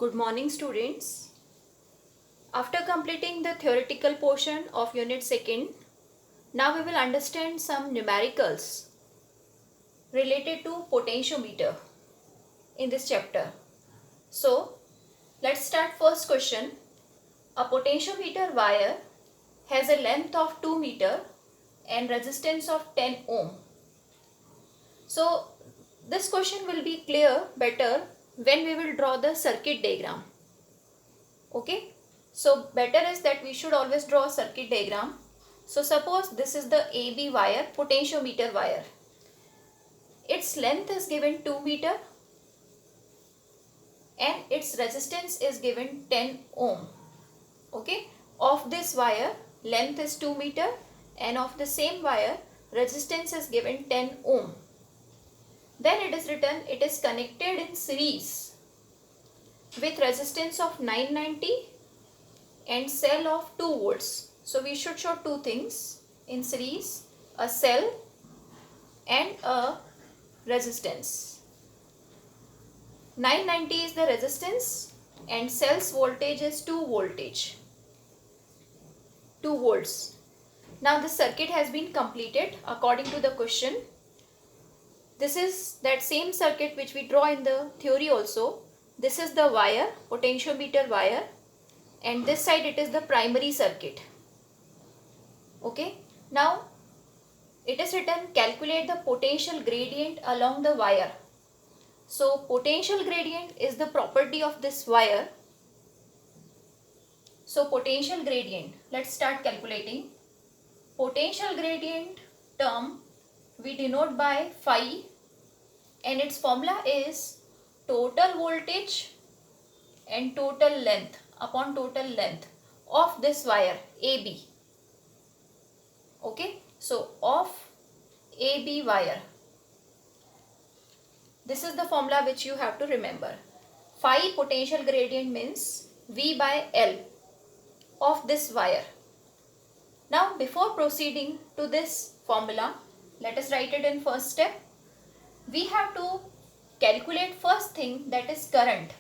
Good morning, students. After completing the theoretical portion of Unit 2nd, now we will understand some numericals related to potentiometer in this chapter. So, let's start first question. A potentiometer wire has a length of 2 meter and resistance of 10 ohm. So, this question will be clear better when we will draw the circuit diagram. Okay, so better is that we should always draw a circuit diagram. So suppose this is the AB wire, potentiometer wire. Its length is given 2 meter and its resistance is given 10 ohm. Okay, of this wire length is 2 meter and of the same wire resistance is given 10 ohm. Then it is written it is connected in series with resistance of 990 and cell of 2 volts. So we should show two things in series, a cell and a resistance. 990 is the resistance and cell's voltage is 2 volts. Now this circuit has been completed according to the question. This is that same circuit which we draw in the theory also. This is the wire, potentiometer wire, and this side it is the primary circuit. Okay, now it is written calculate the potential gradient along the wire. So potential gradient is the property of this wire. So potential gradient, let's start calculating. Potential gradient term we denote by phi and its formula is total voltage and total length upon total length of this wire AB. Okay, so of AB wire. This is the formula which you have to remember. Phi potential gradient means V by L of this wire. Now before proceeding to this formula, let us write it in first step. We have to calculate first thing, that is current.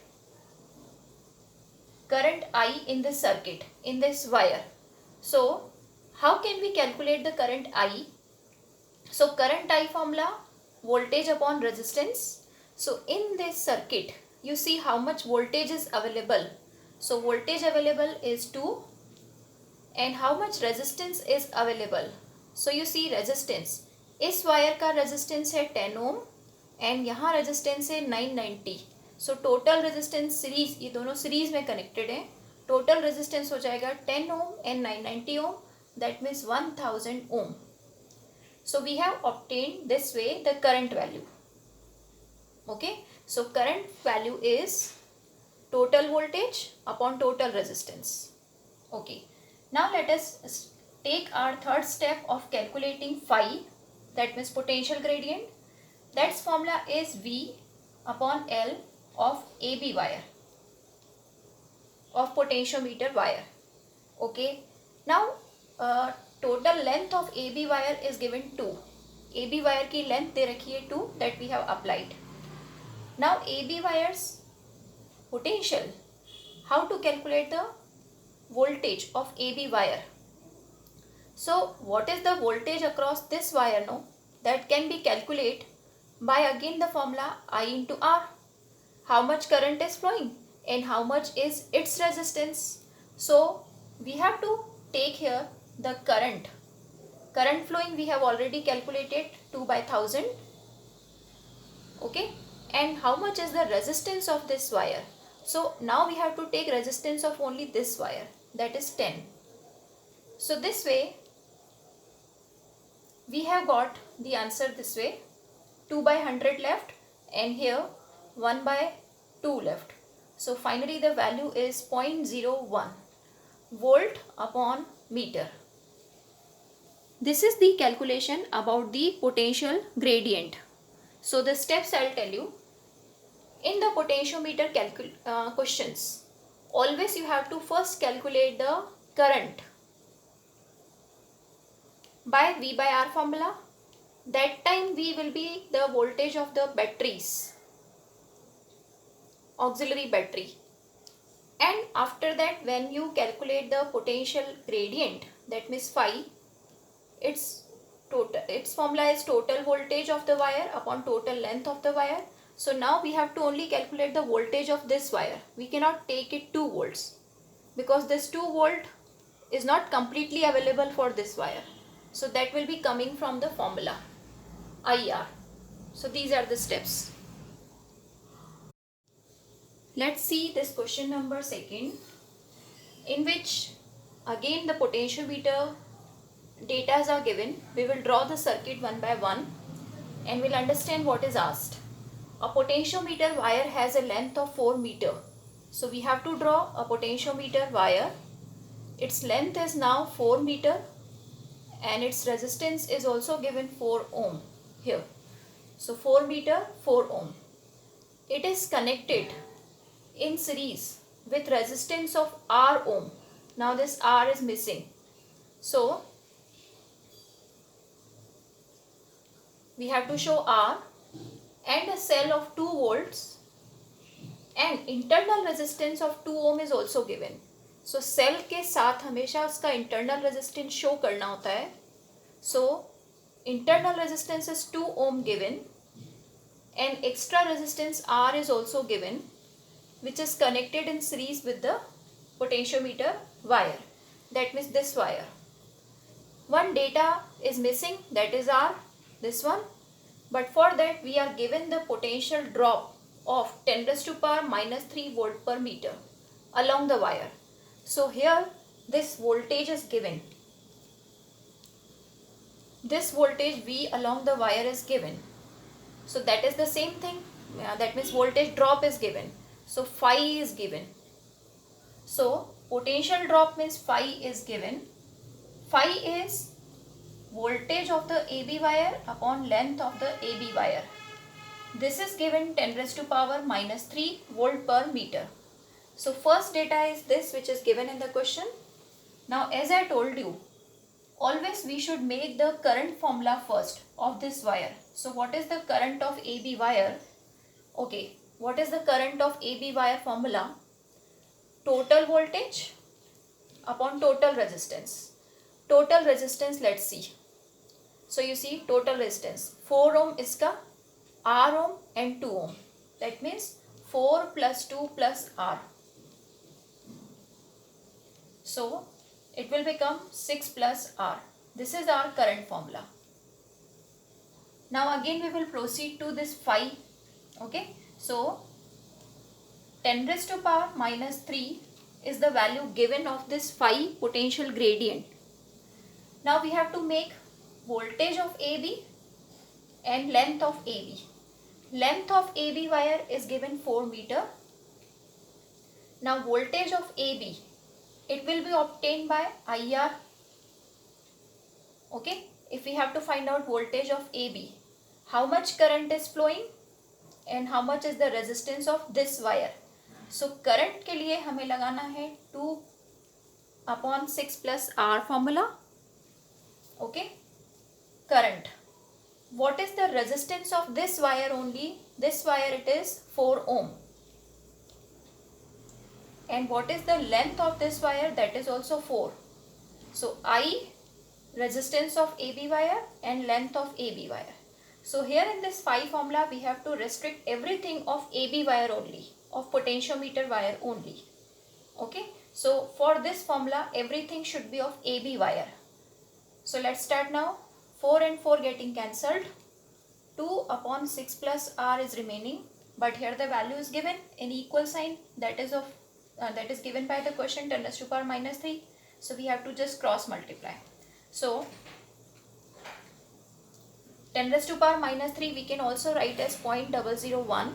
Current I in this circuit, in this wire. So how can we calculate the current I? So current I formula, voltage upon resistance. So in this circuit you see how much voltage is available. So voltage available is 2 and how much resistance is available. So you see resistance, इस wire का resistance है 10 ohm and यहाँ resistance है 990. So total resistance series, ये दोनों series में connected है. Total resistance हो जाएगा 10 ohm and 990 ohm, that means 1000 ohm. So we have obtained this way the current value. Okay, so current value is total voltage upon total resistance. Okay, now let us take our third step of calculating phi, that means potential gradient. That formula is V upon L of AB wire, of potentiometer wire. Okay, now total length of AB wire is given 2. AB wire की length दे रखी है 2, that we have applied. Now AB wires potential. How to calculate the voltage of AB wire? So what is the voltage across this wire? No, that can be calculated by again the formula I into R. How much current is flowing and how much is its resistance. So we have to take here the current flowing we have already calculated 2 by 1000. Okay, and how much is the resistance of this wire? So now we have to take resistance of only this wire, that is 10. So this way we have got the answer this way, 2 by 100 left and here 1 by 2 left. So finally the value is 0.01 volt upon meter. This is the calculation about the potential gradient. So the steps I'll tell you. In the potentiometer questions, always you have to first calculate the current by V by R formula. That time V will be the voltage of the batteries, auxiliary battery. And after that, when you calculate the potential gradient, that means phi, its formula is total voltage of the wire upon total length of the wire. So now we have to only calculate the voltage of this wire. We cannot take it 2 volts because this 2 volt is not completely available for this wire. So that will be coming from the formula IR. So these are the steps. Let's see this question number 2, in which again the potentiometer data are given. We will draw the circuit one by one and we'll understand what is asked. A potentiometer wire has a length of 4 meter. So we have to draw a potentiometer wire. Its length is now 4 meter and its resistance is also given 4 ohm here. So 4 meter, 4 ohm. It is connected in series with resistance of R ohm. Now this R is missing. So we have to show R and a cell of 2 volts and internal resistance of 2 ohm is also given. So cell के साथ हमेशा उसका internal resistance show करना होता है. So internal resistance is 2 ohm given and extra resistance R is also given, which is connected in series with the potentiometer wire. That means this wire. One data is missing, that is R, this one. But for that we are given the potential drop of 10 raised to power minus 3 volt per meter along the wire. So here this voltage is given. This voltage V along the wire is given. So that is the same thing. That means voltage drop is given. So phi is given. So potential drop means phi is given. Phi is voltage of the AB wire upon length of the AB wire. This is given 10 raised to power minus 3 volt per meter. So first data is this, which is given in the question. Now as I told you, always we should make the current formula first of this wire. So what is the current of AB wire? Okay, what is the current of AB wire formula? Total voltage upon total resistance. Total resistance, let's see. So you see total resistance 4 ohm iska, R ohm and 2 ohm. That means 4 plus 2 plus R. So it will become 6 plus R. This is our current formula. Now again we will proceed to this phi. Okay. So 10 raised to power minus 3 is the value given of this phi potential gradient. Now we have to make voltage of AB and length of AB. Length of AB wire is given 4 meter. Now voltage of AB, it will be obtained by IR. Okay, if we have to find out voltage of AB, how much current is flowing and how much is the resistance of this wire. So current के लिए हमें लगाना है 2 upon 6 plus R formula. Okay, current. What is the resistance of this wire only? This wire, it is 4 ohm. And what is the length of this wire? That is also 4. So I, resistance of AB wire and length of AB wire. So here in this phi formula we have to restrict everything of AB wire only, of potentiometer wire only. Okay, so for this formula everything should be of AB wire. So let's start now. 4 and 4 getting cancelled. 2 upon 6 plus R is remaining, but here the value is given in equal sign, that is of that is given by the question 10 raised to power minus 3. So we have to just cross multiply. So 10 raised to power minus 3 we can also write as 0.001.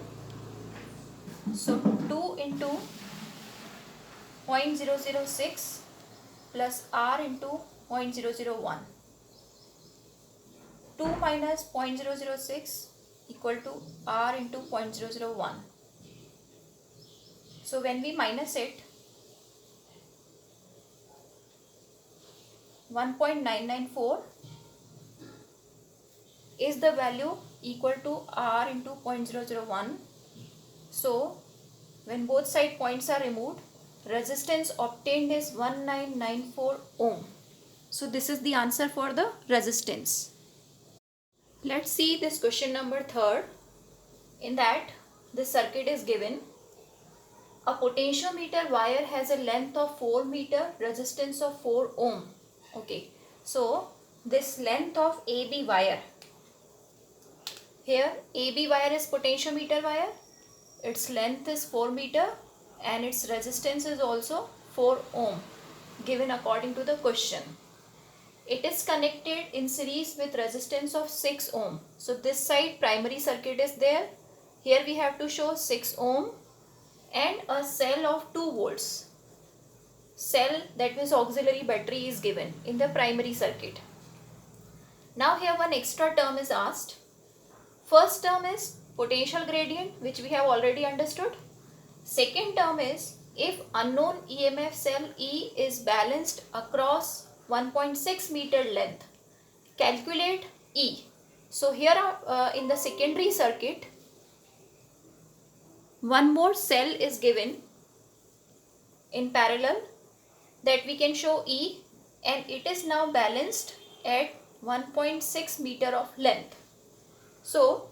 So 2 into 0.006 plus R into 0.001. 2 minus 0.006 equal to R into 0.001. So when we minus it, 1.994 is the value equal to R into 0.001. So when both side points are removed, resistance obtained is 1994 ohm. So this is the answer for the resistance. Let's see this question number 3rd. In that, this circuit is given. A potentiometer wire has a length of 4 meter, resistance of 4 ohm. Okay, so this length of AB wire, here AB wire is potentiometer wire, its length is 4 meter and its resistance is also 4 ohm given according to the question. It is connected in series with resistance of 6 ohm. So this side primary circuit is there. Here we have to show 6 ohm and a cell of 2 volts. Cell, that means auxiliary battery, is given in the primary circuit. Now here one extra term is asked. First term is potential gradient, which we have already understood. Second term is if unknown EMF cell E is balanced across 1.6 meter length, calculate E. So here in the secondary circuit, one more cell is given in parallel that we can show E, and it is now balanced at 1.6 meter of length. So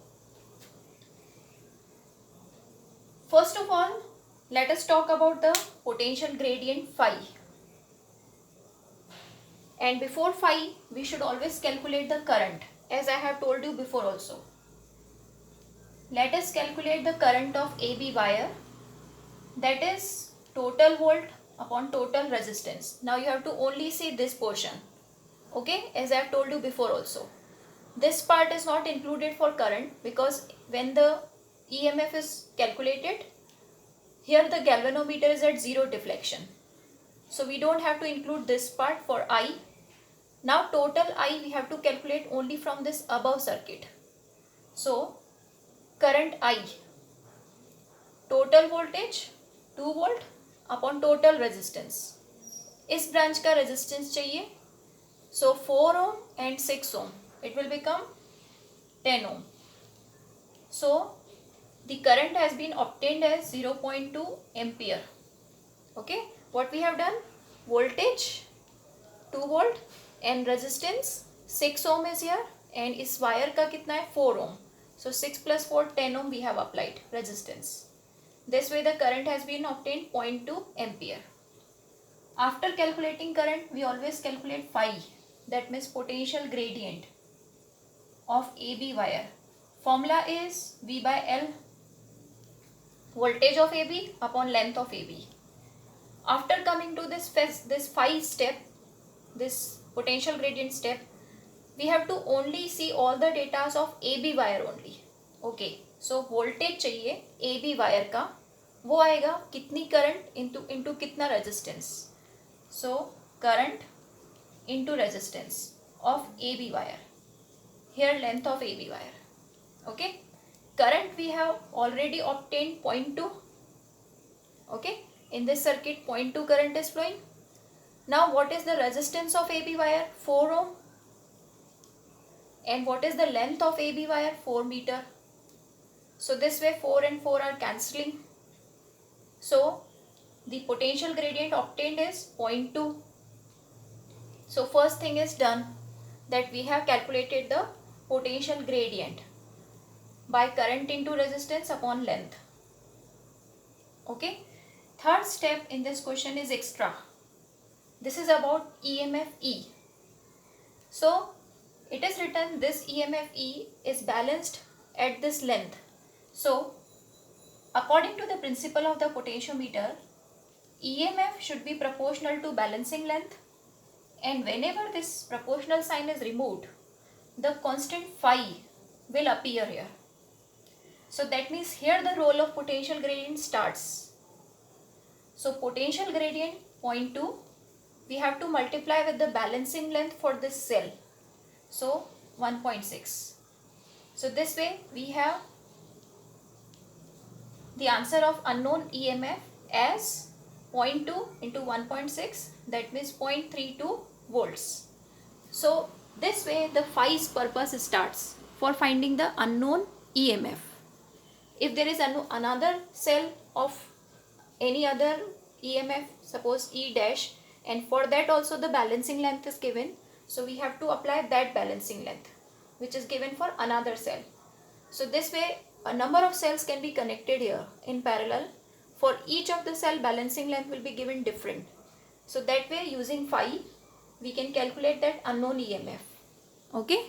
first of all, let us talk about the potential gradient phi. And before phi, we should always calculate the current, as I have told you before also. Let us calculate the current of AB wire, that is total volt upon total resistance. Now you have to only see this portion, okay, as I have told you before also. This part is not included for current because when the EMF is calculated, here the galvanometer is at 0 deflection. So we don't have to include this part for I. Now total I we have to calculate only from this above circuit. So current I, total voltage 2 volt upon total resistance. इस branch का resistance चाहिए. So 4 ohm and 6 ohm. It will become 10 ohm. So the current has been obtained as 0.2 ampere. Okay. What we have done? Voltage 2 volt and resistance 6 ohm is here, and इस wire का कितना है 4 ohm. So 6 plus 4 10 ohm we have applied resistance. This way the current has been obtained 0.2 ampere. After calculating current, we always calculate phi, that means potential gradient of AB wire. Formula is V by L, voltage of AB upon length of AB. After coming to this phi step, this potential gradient step, we have to only see all the data of AB wire only. Okay, so voltage चाहिए AB wire का, वो आएगा कितनी current into कितना resistance. So current into resistance of AB wire. Here length of AB wire. Okay, current we have already obtained 0.2. Okay, in this circuit 0.2 current is flowing. Now what is the resistance of AB wire? 4 ohm. And what is the length of AB wire? 4 meter. So this way 4 and 4 are cancelling. So the potential gradient obtained is 0.2. So first thing is done, that we have calculated the potential gradient by current into resistance upon length. Okay. Third step in this question is extra. This is about EMF E. So it is written this EMF E is balanced at this length. So according to the principle of the potentiometer, EMF should be proportional to balancing length, and whenever this proportional sign is removed, the constant phi will appear here. So that means here the role of potential gradient starts. So potential gradient 0.2, we have to multiply with the balancing length for this cell. So 1.6. So this way we have the answer of unknown EMF as 0.2 into 1.6, that means 0.32 volts. So this way the phi's purpose starts for finding the unknown EMF. If there is another cell of any other EMF, suppose E dash, and for that also the balancing length is given. So we have to apply that balancing length which is given for another cell. So this way a number of cells can be connected here in parallel. For each of the cell, balancing length will be given different. So that way using phi we can calculate that unknown EMF. Okay.